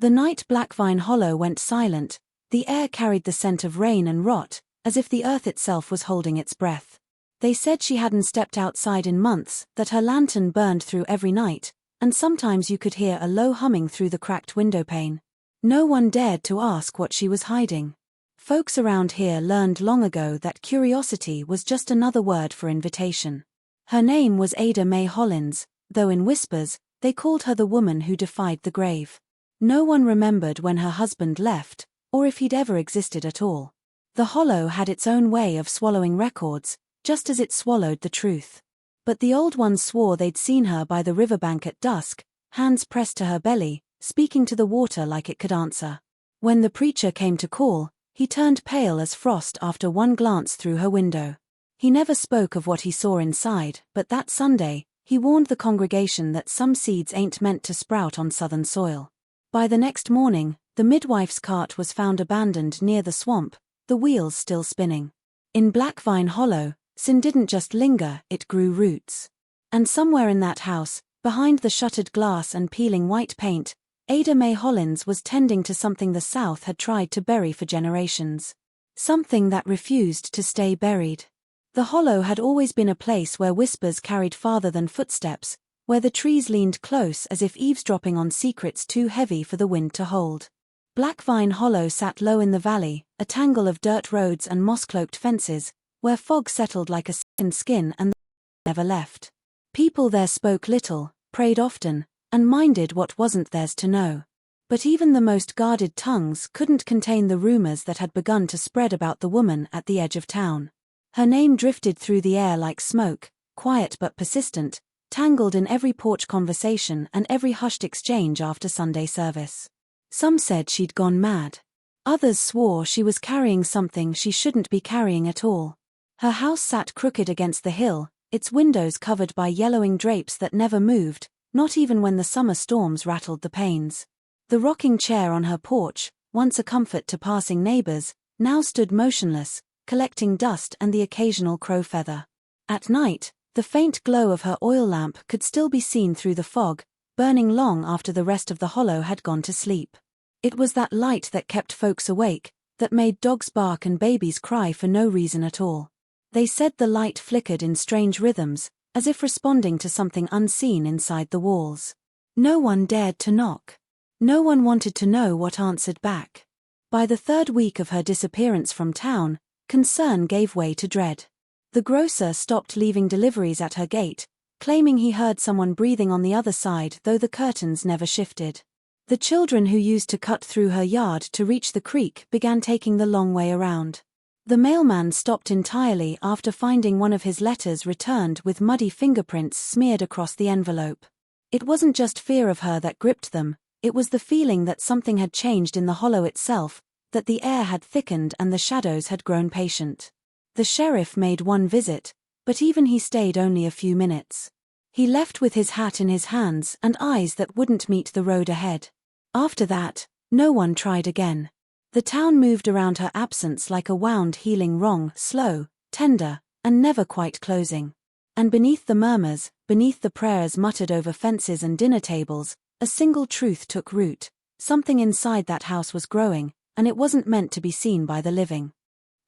The night Blackvine Hollow went silent, the air carried the scent of rain and rot, as if the earth itself was holding its breath. They said she hadn't stepped outside in months, that her lantern burned through every night, and sometimes you could hear a low humming through the cracked windowpane. No one dared to ask what she was hiding. Folks around here learned long ago that curiosity was just another word for invitation. Her name was Ada Mae Hollins, though in whispers, they called her the woman who defied the grave. No one remembered when her husband left, or if he'd ever existed at all. The Hollow had its own way of swallowing records, just as it swallowed the truth. But the old ones swore they'd seen her by the riverbank at dusk, hands pressed to her belly, speaking to the water like it could answer. When the preacher came to call, he turned pale as frost after one glance through her window. He never spoke of what he saw inside, but that Sunday, he warned the congregation that some seeds ain't meant to sprout on southern soil. By the next morning, the midwife's cart was found abandoned near the swamp, the wheels still spinning. In Blackvine Hollow, sin didn't just linger, it grew roots. And somewhere in that house, behind the shuttered glass and peeling white paint, Ada Mae Hollins was tending to something the South had tried to bury for generations. Something that refused to stay buried. The Hollow had always been a place where whispers carried farther than footsteps, where the trees leaned close as if eavesdropping on secrets too heavy for the wind to hold. Blackvine Hollow sat low in the valley, a tangle of dirt roads and moss-cloaked fences, where fog settled like a second skin and never left. People there spoke little, prayed often, and minded what wasn't theirs to know. But even the most guarded tongues couldn't contain the rumors that had begun to spread about the woman at the edge of town. Her name drifted through the air like smoke, quiet but persistent, tangled in every porch conversation and every hushed exchange after Sunday service. Some said she'd gone mad. Others swore she was carrying something she shouldn't be carrying at all. Her house sat crooked against the hill, its windows covered by yellowing drapes that never moved, not even when the summer storms rattled the panes. The rocking chair on her porch, once a comfort to passing neighbors, now stood motionless, collecting dust and the occasional crow feather. At night, the faint glow of her oil lamp could still be seen through the fog, burning long after the rest of the Hollow had gone to sleep. It was that light that kept folks awake, that made dogs bark and babies cry for no reason at all. They said the light flickered in strange rhythms, as if responding to something unseen inside the walls. No one dared to knock. No one wanted to know what answered back. By the third week of her disappearance from town, concern gave way to dread. The grocer stopped leaving deliveries at her gate, claiming he heard someone breathing on the other side though the curtains never shifted. The children who used to cut through her yard to reach the creek began taking the long way around. The mailman stopped entirely after finding one of his letters returned with muddy fingerprints smeared across the envelope. It wasn't just fear of her that gripped them, it was the feeling that something had changed in the Hollow itself, that the air had thickened and the shadows had grown patient. The sheriff made one visit, but even he stayed only a few minutes. He left with his hat in his hands and eyes that wouldn't meet the road ahead. After that, no one tried again. The town moved around her absence like a wound healing wrong, slow, tender, and never quite closing. And beneath the murmurs, beneath the prayers muttered over fences and dinner tables, a single truth took root. Something inside that house was growing, and it wasn't meant to be seen by the living.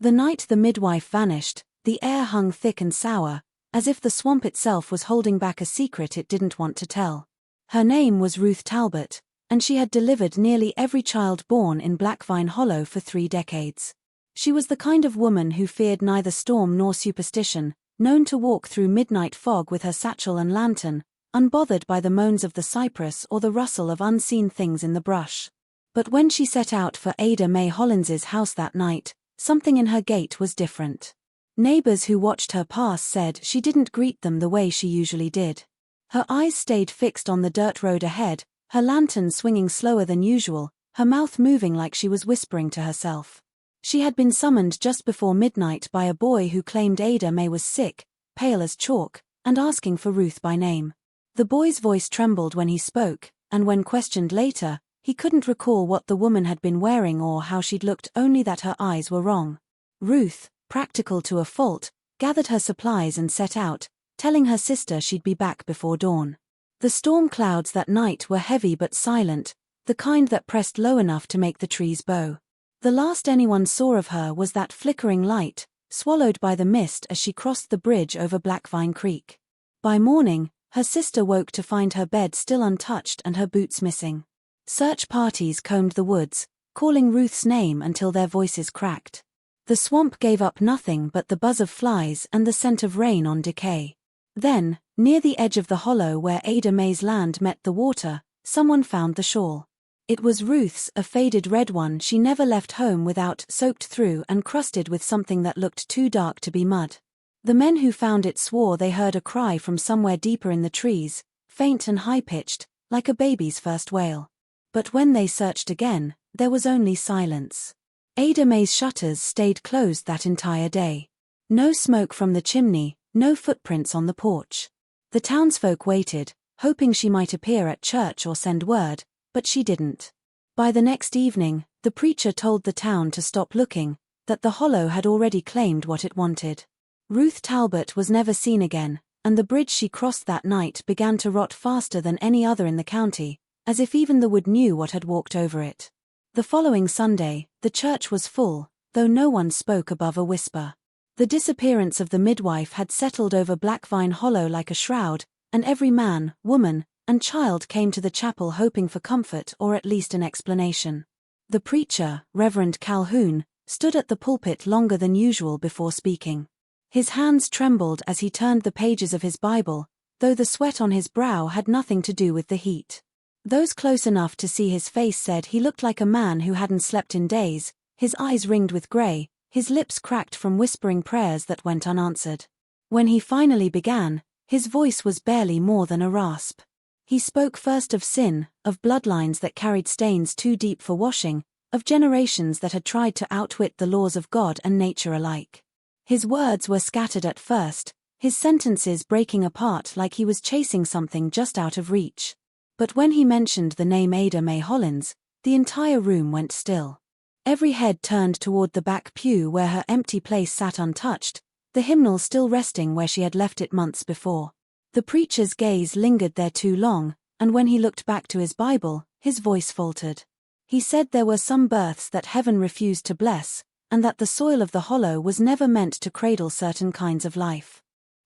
The night the midwife vanished, the air hung thick and sour, as if the swamp itself was holding back a secret it didn't want to tell. Her name was Ruth Talbot, and she had delivered nearly every child born in Blackvine Hollow for 3 decades. She was the kind of woman who feared neither storm nor superstition, known to walk through midnight fog with her satchel and lantern, unbothered by the moans of the cypress or the rustle of unseen things in the brush. But when she set out for Ada Mae Hollins's house that night, something in her gait was different. Neighbors who watched her pass said she didn't greet them the way she usually did. Her eyes stayed fixed on the dirt road ahead, her lantern swinging slower than usual, her mouth moving like she was whispering to herself. She had been summoned just before midnight by a boy who claimed Ada Mae was sick, pale as chalk, and asking for Ruth by name. The boy's voice trembled when he spoke, and when questioned later, he couldn't recall what the woman had been wearing or how she'd looked, only that her eyes were wrong. Ruth, practical to a fault, gathered her supplies and set out, telling her sister she'd be back before dawn. The storm clouds that night were heavy but silent, the kind that pressed low enough to make the trees bow. The last anyone saw of her was that flickering light, swallowed by the mist as she crossed the bridge over Blackvine Creek. By morning, her sister woke to find her bed still untouched and her boots missing. Search parties combed the woods, calling Ruth's name until their voices cracked. The swamp gave up nothing but the buzz of flies and the scent of rain on decay. Then, near the edge of the hollow where Ada Mae's land met the water, someone found the shawl. It was Ruth's, a faded red one she never left home without, soaked through and crusted with something that looked too dark to be mud. The men who found it swore they heard a cry from somewhere deeper in the trees, faint and high-pitched, like a baby's first wail. But when they searched again, there was only silence. Ada Mae's shutters stayed closed that entire day. No smoke from the chimney, no footprints on the porch. The townsfolk waited, hoping she might appear at church or send word, but she didn't. By the next evening, the preacher told the town to stop looking, that the hollow had already claimed what it wanted. Ruth Talbot was never seen again, and the bridge she crossed that night began to rot faster than any other in the county, as if even the wood knew what had walked over it. The following Sunday, the church was full, though no one spoke above a whisper. The disappearance of the midwife had settled over Blackvine Hollow like a shroud, and every man, woman, and child came to the chapel hoping for comfort or at least an explanation. The preacher, Reverend Calhoun, stood at the pulpit longer than usual before speaking. His hands trembled as he turned the pages of his Bible, though the sweat on his brow had nothing to do with the heat. Those close enough to see his face said he looked like a man who hadn't slept in days, his eyes ringed with grey, his lips cracked from whispering prayers that went unanswered. When he finally began, his voice was barely more than a rasp. He spoke first of sin, of bloodlines that carried stains too deep for washing, of generations that had tried to outwit the laws of God and nature alike. His words were scattered at first, his sentences breaking apart like he was chasing something just out of reach. But when he mentioned the name Ada Mae Hollins, the entire room went still. Every head turned toward the back pew where her empty place sat untouched, the hymnal still resting where she had left it months before. The preacher's gaze lingered there too long, and when he looked back to his Bible, his voice faltered. He said there were some births that heaven refused to bless, and that the soil of the hollow was never meant to cradle certain kinds of life.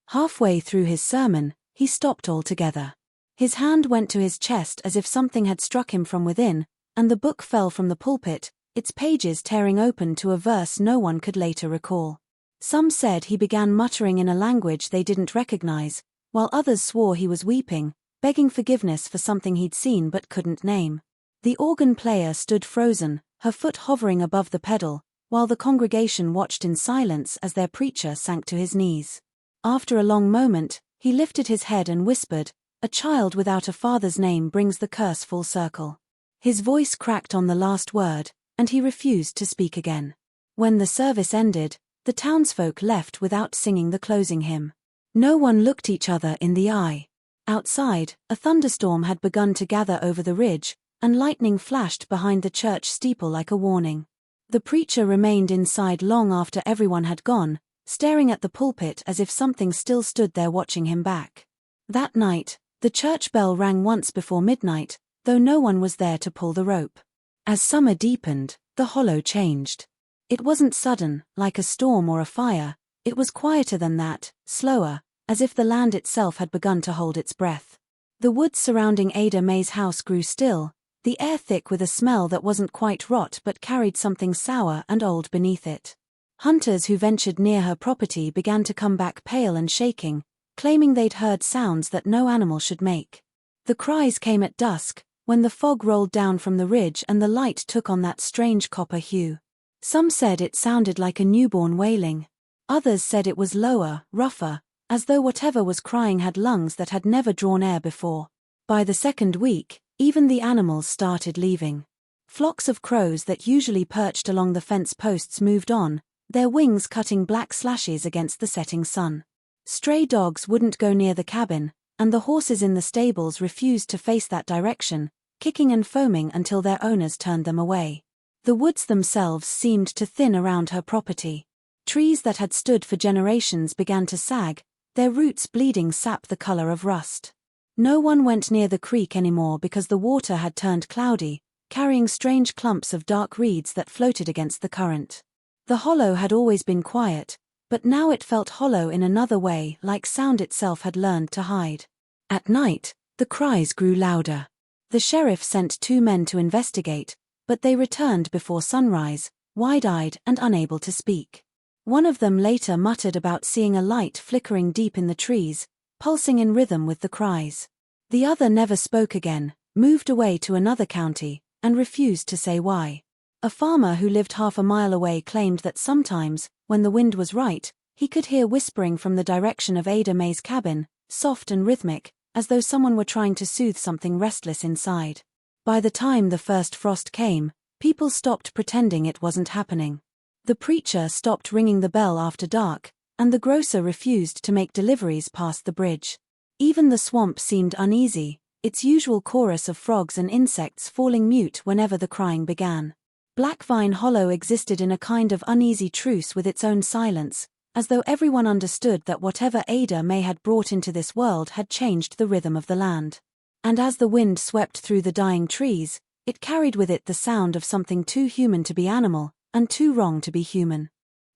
Halfway through his sermon, he stopped altogether. His hand went to his chest as if something had struck him from within, and the book fell from the pulpit, its pages tearing open to a verse no one could later recall. Some said he began muttering in a language they didn't recognize, while others swore he was weeping, begging forgiveness for something he'd seen but couldn't name. The organ player stood frozen, her foot hovering above the pedal, while the congregation watched in silence as their preacher sank to his knees. After a long moment, he lifted his head and whispered, "A child without a father's name brings the curse full circle." His voice cracked on the last word, and he refused to speak again. When the service ended, the townsfolk left without singing the closing hymn. No one looked each other in the eye. Outside, a thunderstorm had begun to gather over the ridge, and lightning flashed behind the church steeple like a warning. The preacher remained inside long after everyone had gone, staring at the pulpit as if something still stood there watching him back. That night, the church bell rang once before midnight, though no one was there to pull the rope. As summer deepened, the hollow changed. It wasn't sudden, like a storm or a fire, it was quieter than that, slower, as if the land itself had begun to hold its breath. The woods surrounding Ada Mae's house grew still, the air thick with a smell that wasn't quite rot but carried something sour and old beneath it. Hunters who ventured near her property began to come back pale and shaking, claiming they'd heard sounds that no animal should make. The cries came at dusk, when the fog rolled down from the ridge and the light took on that strange copper hue. Some said it sounded like a newborn wailing. Others said it was lower, rougher, as though whatever was crying had lungs that had never drawn air before. By the second week, even the animals started leaving. Flocks of crows that usually perched along the fence posts moved on, their wings cutting black slashes against the setting sun. Stray dogs wouldn't go near the cabin, and the horses in the stables refused to face that direction, kicking and foaming until their owners turned them away. The woods themselves seemed to thin around her property. Trees that had stood for generations began to sag, their roots bleeding sap the color of rust. No one went near the creek anymore because the water had turned cloudy, carrying strange clumps of dark reeds that floated against the current. The hollow had always been quiet, but now it felt hollow in another way, like sound itself had learned to hide. At night, the cries grew louder. The sheriff sent 2 men to investigate, but they returned before sunrise, wide-eyed and unable to speak. One of them later muttered about seeing a light flickering deep in the trees, pulsing in rhythm with the cries. The other never spoke again, moved away to another county, and refused to say why. A farmer who lived half a mile away claimed that sometimes, when the wind was right, he could hear whispering from the direction of Ada Mae's cabin, soft and rhythmic, as though someone were trying to soothe something restless inside. By the time the first frost came, people stopped pretending it wasn't happening. The preacher stopped ringing the bell after dark, and the grocer refused to make deliveries past the bridge. Even the swamp seemed uneasy, its usual chorus of frogs and insects falling mute whenever the crying began. Blackvine Hollow existed in a kind of uneasy truce with its own silence, as though everyone understood that whatever Ada Mae had brought into this world had changed the rhythm of the land. And as the wind swept through the dying trees, it carried with it the sound of something too human to be animal, and too wrong to be human.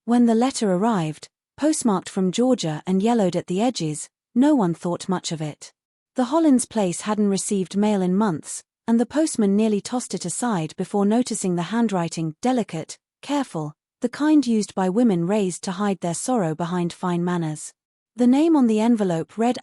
When the letter arrived, postmarked from Georgia and yellowed at the edges, no one thought much of it. The Hollins place hadn't received mail in months, and the postman nearly tossed it aside before noticing the handwriting, delicate, careful, the kind used by women raised to hide their sorrow behind fine manners. The name on the envelope read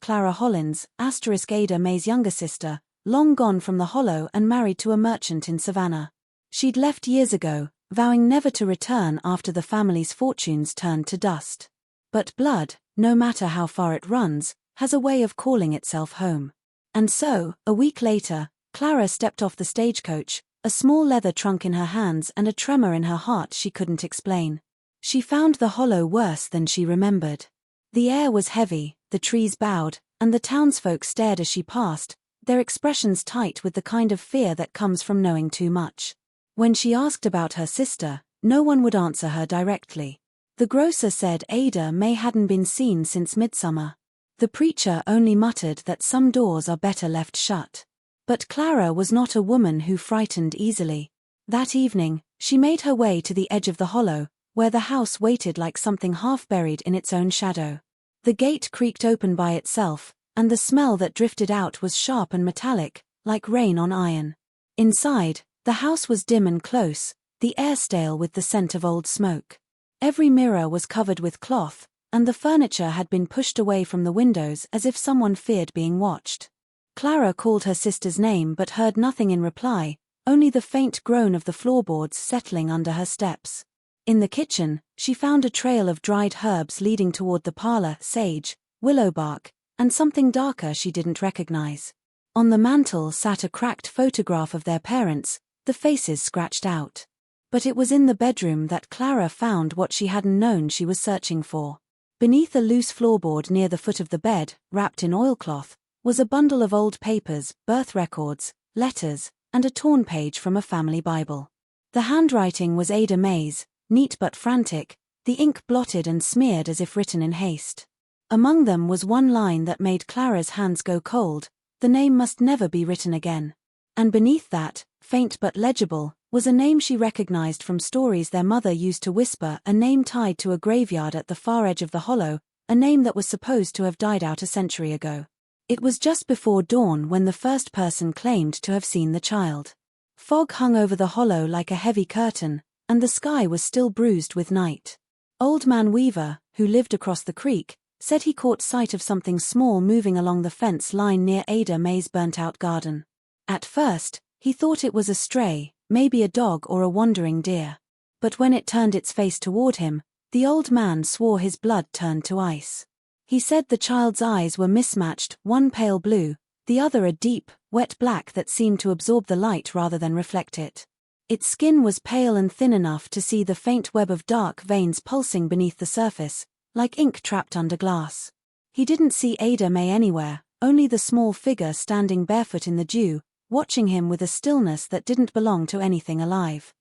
*Clara Hollins, Ada Mae's younger sister, long gone from the Hollow and married to a merchant in Savannah. She'd left years ago, vowing never to return after the family's fortunes turned to dust. But blood, no matter how far it runs, has a way of calling itself home. And so, a week later, Clara stepped off the stagecoach, a small leather trunk in her hands and a tremor in her heart she couldn't explain. She found the Hollow worse than she remembered. The air was heavy, the trees bowed, and the townsfolk stared as she passed, their expressions tight with the kind of fear that comes from knowing too much. When she asked about her sister, no one would answer her directly. The grocer said Ada Mae hadn't been seen since midsummer. The preacher only muttered that some doors are better left shut. But Clara was not a woman who frightened easily. That evening, she made her way to the edge of the hollow, where the house waited like something half buried in its own shadow. The gate creaked open by itself, and the smell that drifted out was sharp and metallic, like rain on iron. Inside, the house was dim and close, the air stale with the scent of old smoke. Every mirror was covered with cloth, and the furniture had been pushed away from the windows as if someone feared being watched. Clara called her sister's name but heard nothing in reply, only the faint groan of the floorboards settling under her steps. In the kitchen, she found a trail of dried herbs leading toward the parlor, sage, willow bark, and something darker she didn't recognize. On the mantel sat a cracked photograph of their parents, the faces scratched out. But it was in the bedroom that Clara found what she hadn't known she was searching for. Beneath a loose floorboard near the foot of the bed, wrapped in oilcloth, was a bundle of old papers, birth records, letters, and a torn page from a family Bible. The handwriting was Ada Mae's, neat but frantic, the ink blotted and smeared as if written in haste. Among them was one line that made Clara's hands go cold: the name must never be written again. And beneath that, faint but legible, was a name she recognized from stories their mother used to whisper, a name tied to a graveyard at the far edge of the hollow, a name that was supposed to have died out a century ago. It was just before dawn when the first person claimed to have seen the child. Fog hung over the hollow like a heavy curtain, and the sky was still bruised with night. Old Man Weaver, who lived across the creek, said he caught sight of something small moving along the fence line near Ada Mae's burnt-out garden. At first, he thought it was a stray, maybe a dog or a wandering deer. But when it turned its face toward him, the old man swore his blood turned to ice. He said the child's eyes were mismatched, one pale blue, the other a deep, wet black that seemed to absorb the light rather than reflect it. Its skin was pale and thin enough to see the faint web of dark veins pulsing beneath the surface, like ink trapped under glass. He didn't see Ada Mae anywhere, only the small figure standing barefoot in the dew, watching him with a stillness that didn't belong to anything alive.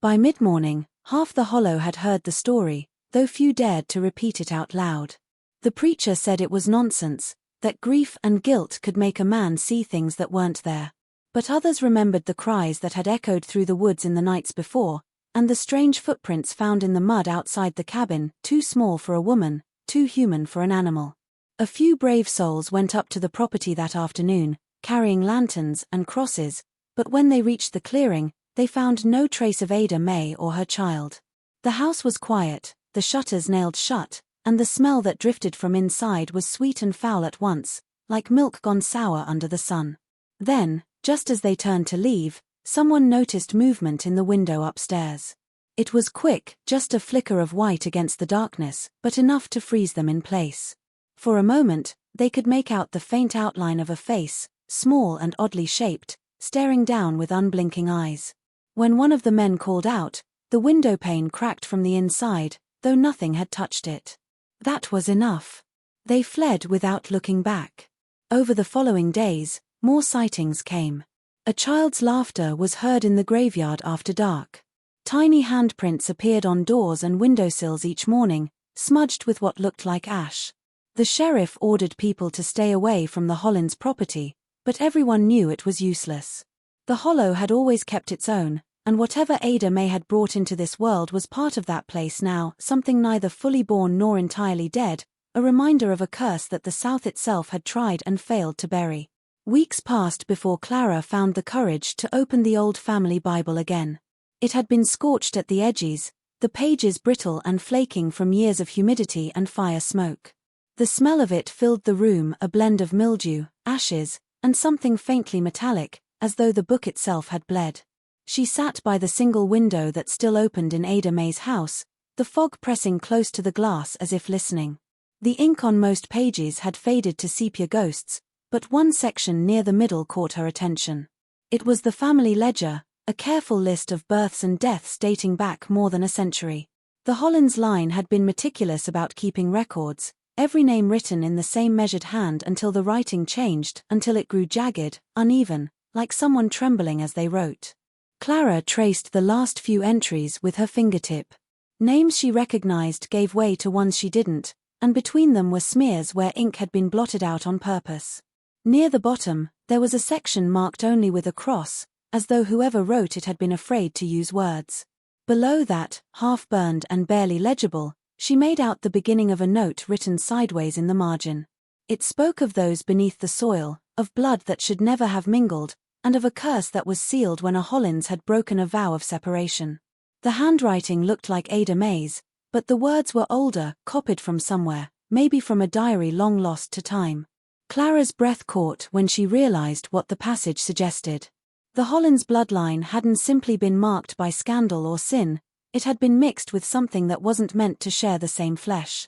By mid-morning, half the hollow had heard the story, though few dared to repeat it out loud. The preacher said it was nonsense, that grief and guilt could make a man see things that weren't there. But others remembered the cries that had echoed through the woods in the nights before, and the strange footprints found in the mud outside the cabin, too small for a woman, too human for an animal. A few brave souls went up to the property that afternoon, carrying lanterns and crosses, but when they reached the clearing, they found no trace of Ada Mae or her child. The house was quiet, the shutters nailed shut, and the smell that drifted from inside was sweet and foul at once, like milk gone sour under the sun. Then, just as they turned to leave, someone noticed movement in the window upstairs. It was quick, just a flicker of white against the darkness, but enough to freeze them in place. For a moment, they could make out the faint outline of a face, small and oddly shaped, staring down with unblinking eyes. When one of the men called out, the window pane cracked from the inside, though nothing had touched it. That was enough. They fled without looking back. Over the following days, more sightings came. A child's laughter was heard in the graveyard after dark. Tiny handprints appeared on doors and windowsills each morning, smudged with what looked like ash. The sheriff ordered people to stay away from the Hollins property, but everyone knew it was useless. The Hollow had always kept its own, and whatever Ada Mae had brought into this world was part of that place now, something neither fully born nor entirely dead, a reminder of a curse that the South itself had tried and failed to bury. Weeks passed before Clara found the courage to open the old family Bible again. It had been scorched at the edges, the pages brittle and flaking from years of humidity and fire smoke. The smell of it filled the room, a blend of mildew, ashes, and something faintly metallic, as though the book itself had bled. She sat by the single window that still opened in Ada Mae's house, the fog pressing close to the glass as if listening. The ink on most pages had faded to sepia ghosts, but one section near the middle caught her attention. It was the family ledger, a careful list of births and deaths dating back more than a century. The Hollins line had been meticulous about keeping records, every name written in the same measured hand until the writing changed, until it grew jagged, uneven, like someone trembling as they wrote. Clara traced the last few entries with her fingertip. Names she recognized gave way to ones she didn't, and between them were smears where ink had been blotted out on purpose. Near the bottom, there was a section marked only with a cross, as though whoever wrote it had been afraid to use words. Below that, half-burned and barely legible, she made out the beginning of a note written sideways in the margin. It spoke of those beneath the soil, of blood that should never have mingled, and of a curse that was sealed when a Hollins had broken a vow of separation. The handwriting looked like Ada Mae's, but the words were older, copied from somewhere, maybe from a diary long lost to time. Clara's breath caught when she realized what the passage suggested. The Hollins bloodline hadn't simply been marked by scandal or sin, it had been mixed with something that wasn't meant to share the same flesh.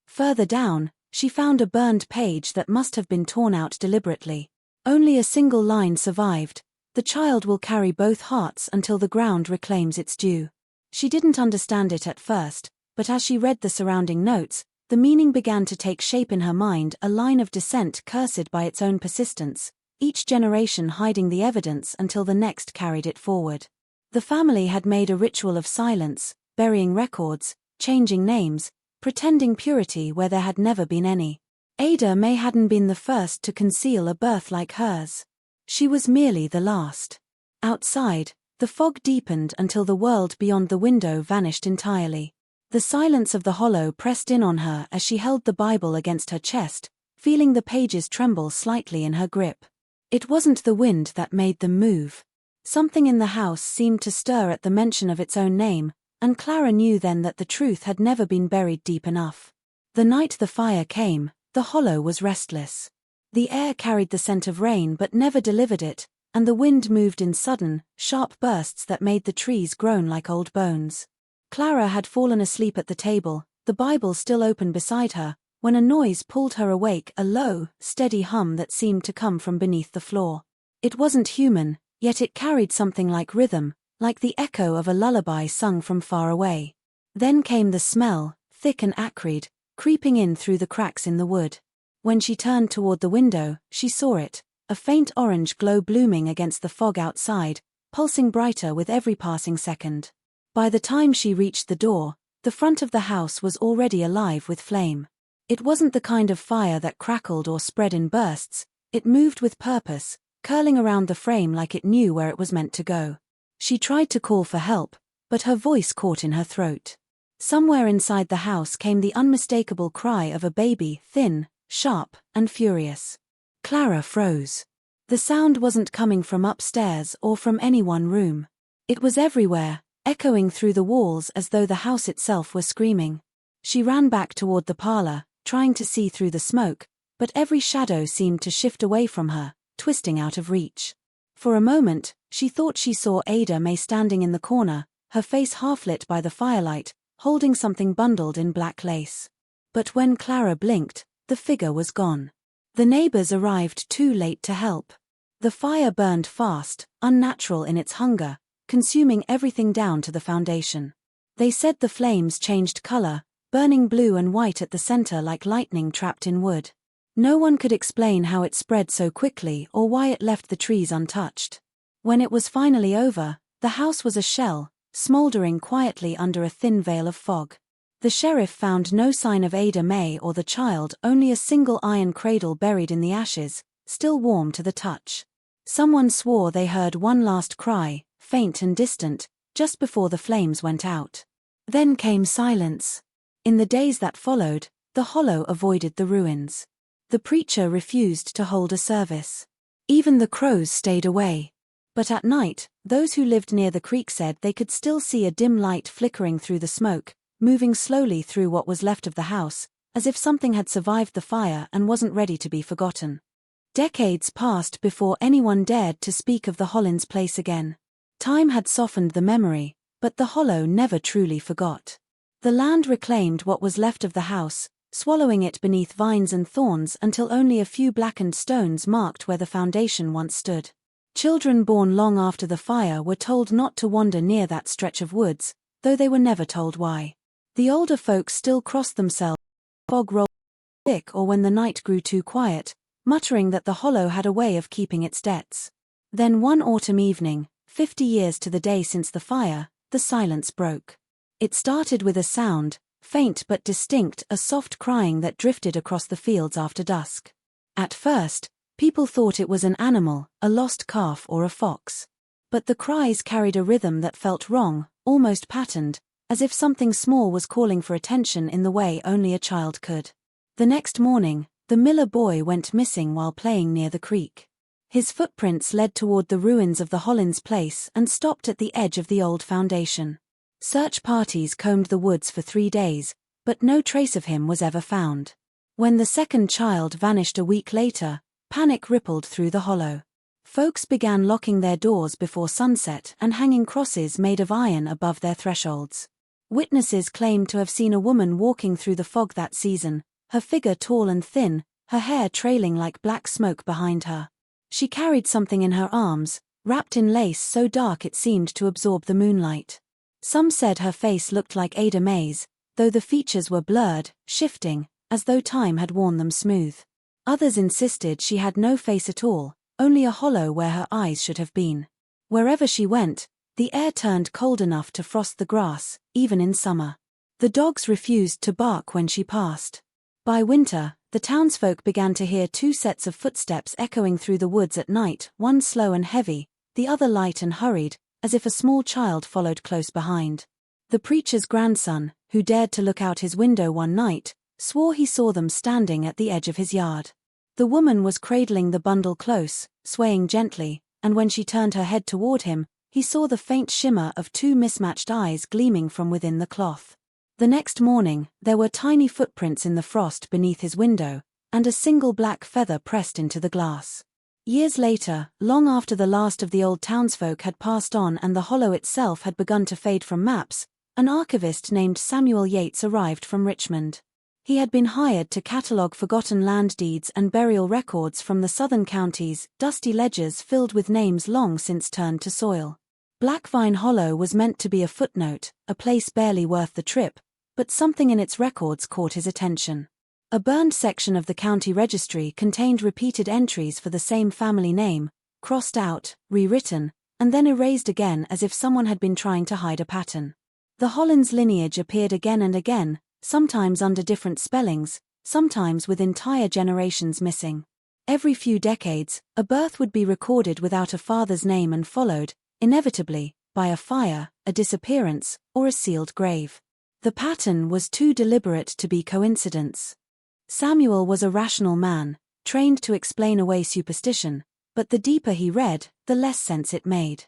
Further down, she found a burned page that must have been torn out deliberately. Only a single line survived: "The child will carry both hearts until the ground reclaims its due." She didn't understand it at first, but as she read the surrounding notes, the meaning began to take shape in her mind, a line of descent cursed by its own persistence, each generation hiding the evidence until the next carried it forward. The family had made a ritual of silence, burying records, changing names, pretending purity where there had never been any. Ada Mae hadn't been the first to conceal a birth like hers. She was merely the last. Outside, the fog deepened until the world beyond the window vanished entirely. The silence of the Hollow pressed in on her as she held the Bible against her chest, feeling the pages tremble slightly in her grip. It wasn't the wind that made them move. Something in the house seemed to stir at the mention of its own name, and Clara knew then that the truth had never been buried deep enough. The night the fire came, the Hollow was restless. The air carried the scent of rain but never delivered it, and the wind moved in sudden, sharp bursts that made the trees groan like old bones. Clara had fallen asleep at the table, the Bible still open beside her, when a noise pulled her awake, a low, steady hum that seemed to come from beneath the floor. It wasn't human, yet it carried something like rhythm, like the echo of a lullaby sung from far away. Then came the smell, thick and acrid, creeping in through the cracks in the wood. When she turned toward the window, she saw it, a faint orange glow blooming against the fog outside, pulsing brighter with every passing second. By the time she reached the door, the front of the house was already alive with flame. It wasn't the kind of fire that crackled or spread in bursts, it moved with purpose, curling around the frame like it knew where it was meant to go. She tried to call for help, but her voice caught in her throat. Somewhere inside the house came the unmistakable cry of a baby, thin, sharp, and furious. Clara froze. The sound wasn't coming from upstairs or from any one room. It was everywhere, echoing through the walls as though the house itself were screaming. She ran back toward the parlor, trying to see through the smoke, but every shadow seemed to shift away from her, twisting out of reach. For a moment, she thought she saw Ada Mae standing in the corner, her face half lit by the firelight, holding something bundled in black lace. But when Clara blinked, the figure was gone. The neighbors arrived too late to help. The fire burned fast, unnatural in its hunger, consuming everything down to the foundation. They said the flames changed color, burning blue and white at the center like lightning trapped in wood. No one could explain how it spread so quickly or why it left the trees untouched. When it was finally over, the house was a shell, smoldering quietly under a thin veil of fog. The sheriff found no sign of Ada Mae or the child, only a single iron cradle buried in the ashes, still warm to the touch. Someone swore they heard one last cry, faint and distant, just before the flames went out. Then came silence. In the days that followed, the Hollow avoided the ruins. The preacher refused to hold a service. Even the crows stayed away. But at night, those who lived near the creek said they could still see a dim light flickering through the smoke, moving slowly through what was left of the house, as if something had survived the fire and wasn't ready to be forgotten. Decades passed before anyone dared to speak of the Hollins place again. Time had softened the memory, but the Hollow never truly forgot. The land reclaimed what was left of the house, swallowing it beneath vines and thorns until only a few blackened stones marked where the foundation once stood. Children born long after the fire were told not to wander near that stretch of woods, though they were never told why. The older folks still crossed themselves, fog rolled thick or when the night grew too quiet, muttering that the Hollow had a way of keeping its debts. Then one autumn evening, 50 years to the day since the fire, the silence broke. It started with a sound, faint but distinct, a soft crying that drifted across the fields after dusk. At first, people thought it was an animal, a lost calf or a fox. But the cries carried a rhythm that felt wrong, almost patterned, as if something small was calling for attention in the way only a child could. The next morning, the Miller boy went missing while playing near the creek. His footprints led toward the ruins of the Hollins place and stopped at the edge of the old foundation. Search parties combed the woods for 3 days, but no trace of him was ever found. When the second child vanished a week later, panic rippled through the Hollow. Folks began locking their doors before sunset and hanging crosses made of iron above their thresholds. Witnesses claimed to have seen a woman walking through the fog that season, her figure tall and thin, her hair trailing like black smoke behind her. She carried something in her arms, wrapped in lace so dark it seemed to absorb the moonlight. Some said her face looked like Ada Mae's, though the features were blurred, shifting, as though time had worn them smooth. Others insisted she had no face at all, only a hollow where her eyes should have been. Wherever she went, the air turned cold enough to frost the grass, even in summer. The dogs refused to bark when she passed. By winter, the townsfolk began to hear 2 sets of footsteps echoing through the woods at night, one slow and heavy, the other light and hurried, as if a small child followed close behind. The preacher's grandson, who dared to look out his window one night, swore he saw them standing at the edge of his yard. The woman was cradling the bundle close, swaying gently, and when she turned her head toward him, he saw the faint shimmer of 2 mismatched eyes gleaming from within the cloth. The next morning, there were tiny footprints in the frost beneath his window, and a single black feather pressed into the glass. Years later, long after the last of the old townsfolk had passed on and the Hollow itself had begun to fade from maps, an archivist named Samuel Yates arrived from Richmond. He had been hired to catalogue forgotten land deeds and burial records from the southern counties, dusty ledgers filled with names long since turned to soil. Blackvine Hollow was meant to be a footnote, a place barely worth the trip, but something in its records caught his attention. A burned section of the county registry contained repeated entries for the same family name, crossed out, rewritten, and then erased again as if someone had been trying to hide a pattern. The Hollins lineage appeared again and again, sometimes under different spellings, sometimes with entire generations missing. Every few decades, a birth would be recorded without a father's name and followed, inevitably, by a fire, a disappearance, or a sealed grave. The pattern was too deliberate to be coincidence. Samuel was a rational man, trained to explain away superstition, but the deeper he read, the less sense it made.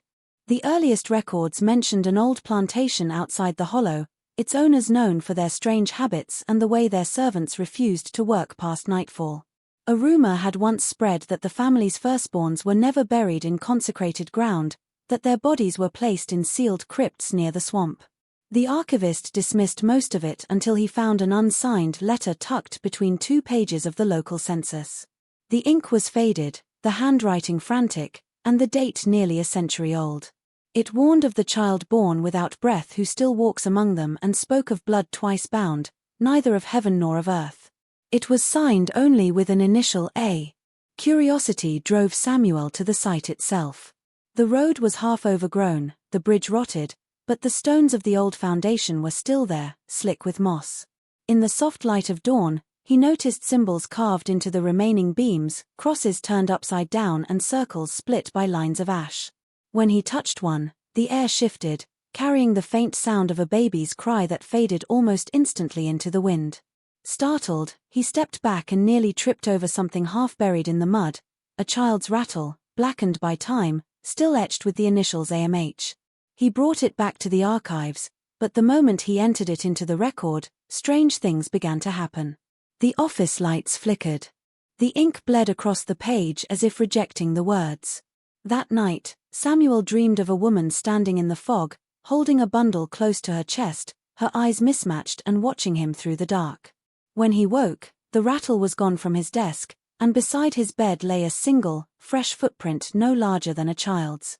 The earliest records mentioned an old plantation outside the hollow, its owners known for their strange habits and the way their servants refused to work past nightfall. A rumor had once spread that the family's firstborns were never buried in consecrated ground, that their bodies were placed in sealed crypts near the swamp. The archivist dismissed most of it until he found an unsigned letter tucked between 2 pages of the local census. The ink was faded, the handwriting frantic, and the date nearly a century old. It warned of the child born without breath who still walks among them and spoke of blood twice bound, neither of heaven nor of earth. It was signed only with an initial A. Curiosity drove Samuel to the site itself. The road was half overgrown, the bridge rotted, but the stones of the old foundation were still there, slick with moss. In the soft light of dawn, he noticed symbols carved into the remaining beams, crosses turned upside down and circles split by lines of ash. When he touched one, the air shifted, carrying the faint sound of a baby's cry that faded almost instantly into the wind. Startled, he stepped back and nearly tripped over something half buried in the mud, a child's rattle, blackened by time, still etched with the initials AMH. He brought it back to the archives, but the moment he entered it into the record, strange things began to happen. The office lights flickered. The ink bled across the page as if rejecting the words. That night, Samuel dreamed of a woman standing in the fog, holding a bundle close to her chest, her eyes mismatched and watching him through the dark. When he woke, the rattle was gone from his desk, and beside his bed lay a single, fresh footprint no larger than a child's.